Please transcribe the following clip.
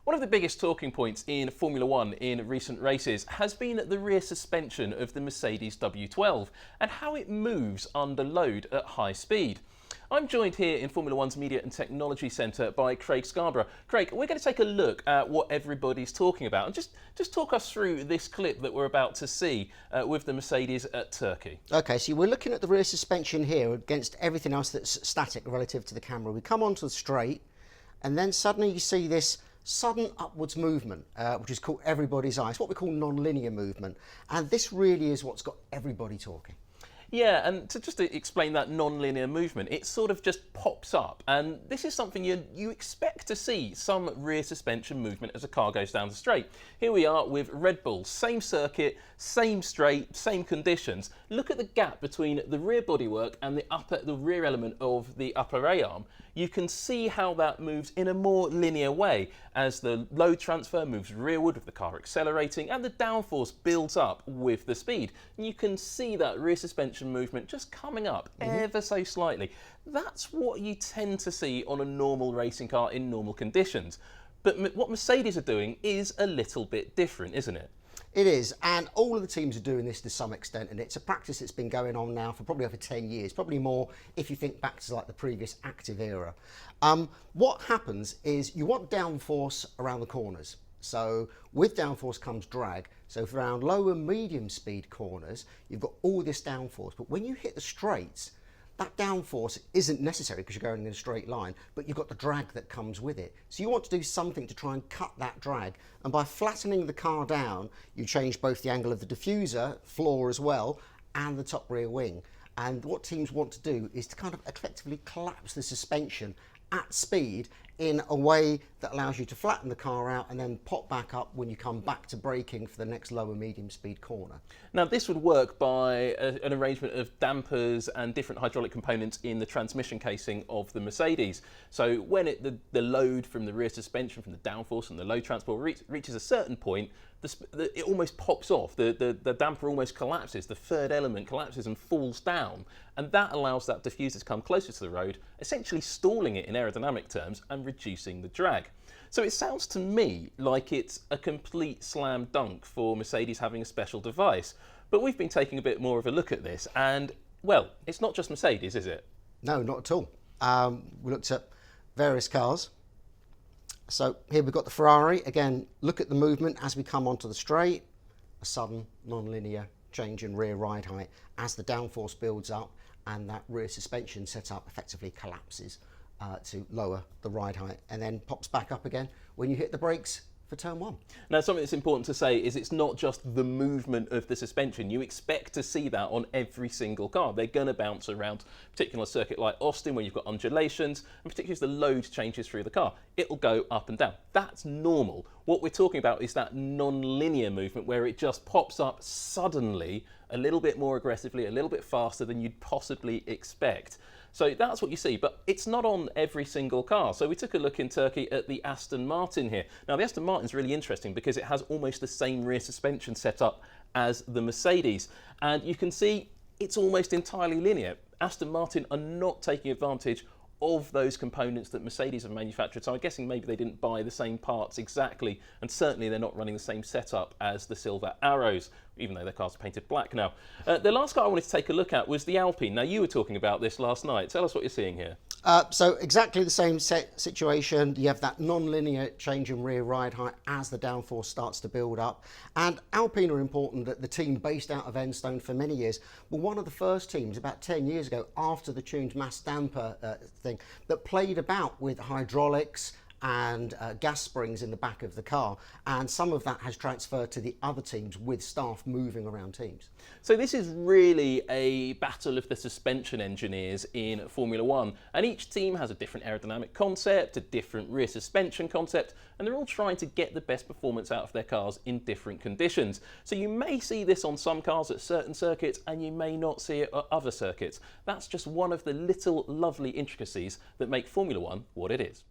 One of the biggest talking points in Formula One in recent races has been the rear suspension of the Mercedes W12 and how it moves under load at high speed. I'm joined here in Formula One's Media and Technology Centre by Craig Scarborough. Craig, we're going to take a look at what everybody's talking about and just talk us through this clip that we're about to see with the Mercedes at Turkey. Okay, so we're looking at the rear suspension here against everything else that's static relative to the camera. We come onto the straight and then suddenly you see this sudden upwards movement, which is called everybody's eye. It's what we call non-linear movement, and this really is what's got everybody talking. Yeah, and to explain that non-linear movement, it sort of just pops up, and this is something you expect to see some rear suspension movement as a car goes down the straight. Here we are with Red Bull, same circuit, same straight, same conditions. Look at the gap between the rear bodywork and the rear element of the upper A-arm. You can see how that moves in a more linear way as the load transfer moves rearward with the car accelerating and the downforce builds up with the speed. And you can see that rear suspension movement just coming up ever so slightly. That's what you tend to see on a normal racing car in normal conditions. But what Mercedes are doing is a little bit different, isn't it? It is, and all of the teams are doing this to some extent, and it's a practice that's been going on now for probably over 10 years, probably more if you think back to like the previous active era. What happens is you want downforce around the corners. So with downforce comes drag. So for around low and medium speed corners, you've got all this downforce, but when you hit the straights, that downforce isn't necessary because you're going in a straight line, but you've got the drag that comes with it. So you want to do something to try and cut that drag. And by flattening the car down, you change both the angle of the diffuser, floor as well, and the top rear wing. And what teams want to do is to kind of effectively collapse the suspension at speed in a way that allows you to flatten the car out and then pop back up when you come back to braking for the next low and medium speed corner. Now this would work by an arrangement of dampers and different hydraulic components in the transmission casing of the Mercedes. So when the load from the rear suspension, from the downforce and the load transport reaches a certain point, it almost pops off, the damper almost collapses, the third element collapses and falls down, and that allows that diffuser to come closer to the road, essentially stalling it in aerodynamic terms and reducing the drag. So it sounds to me like it's a complete slam dunk for Mercedes having a special device, but we've been taking a bit more of a look at this and, well, it's not just Mercedes, is it? No, not at all. We looked at various cars. So here we've got the Ferrari. Again, look at the movement as we come onto the straight, a sudden non-linear change in rear ride height as the downforce builds up and that rear suspension setup effectively collapses to lower the ride height and then pops back up again when you hit the brakes for turn one. Now something that's important to say is it's not just the movement of the suspension. You expect to see that on every single car. They're going to bounce around, particularly on a circuit like Austin where you've got undulations, and particularly as the load changes through the car. It'll go up and down. That's normal. What we're talking about is that non-linear movement where it just pops up suddenly, a little bit more aggressively, a little bit faster than you'd possibly expect. So that's what you see, but it's not on every single car. So we took a look in Turkey at the Aston Martin here. Now the Aston Martin's really interesting because it has almost the same rear suspension setup as the Mercedes. And you can see it's almost entirely linear. Aston Martin are not taking advantage of those components that Mercedes have manufactured. So I'm guessing maybe they didn't buy the same parts exactly, and certainly they're not running the same setup as the Silver Arrows, even though their cars are painted black now. The last car I wanted to take a look at was the Alpine. Now you were talking about this last night. Tell us what you're seeing here. So exactly the same situation. You have that non-linear change in rear ride height as the downforce starts to build up. And Alpine are important, that the team based out of Enstone for many years were one of the first teams about 10 years ago after the tuned mass damper thing that played about with hydraulics and gas springs in the back of the car, and some of that has transferred to the other teams with staff moving around teams. So this is really a battle of the suspension engineers in Formula One, and each team has a different aerodynamic concept, a different rear suspension concept, and they're all trying to get the best performance out of their cars in different conditions. So you may see this on some cars at certain circuits and you may not see it at other circuits. That's just one of the little lovely intricacies that make Formula One what it is.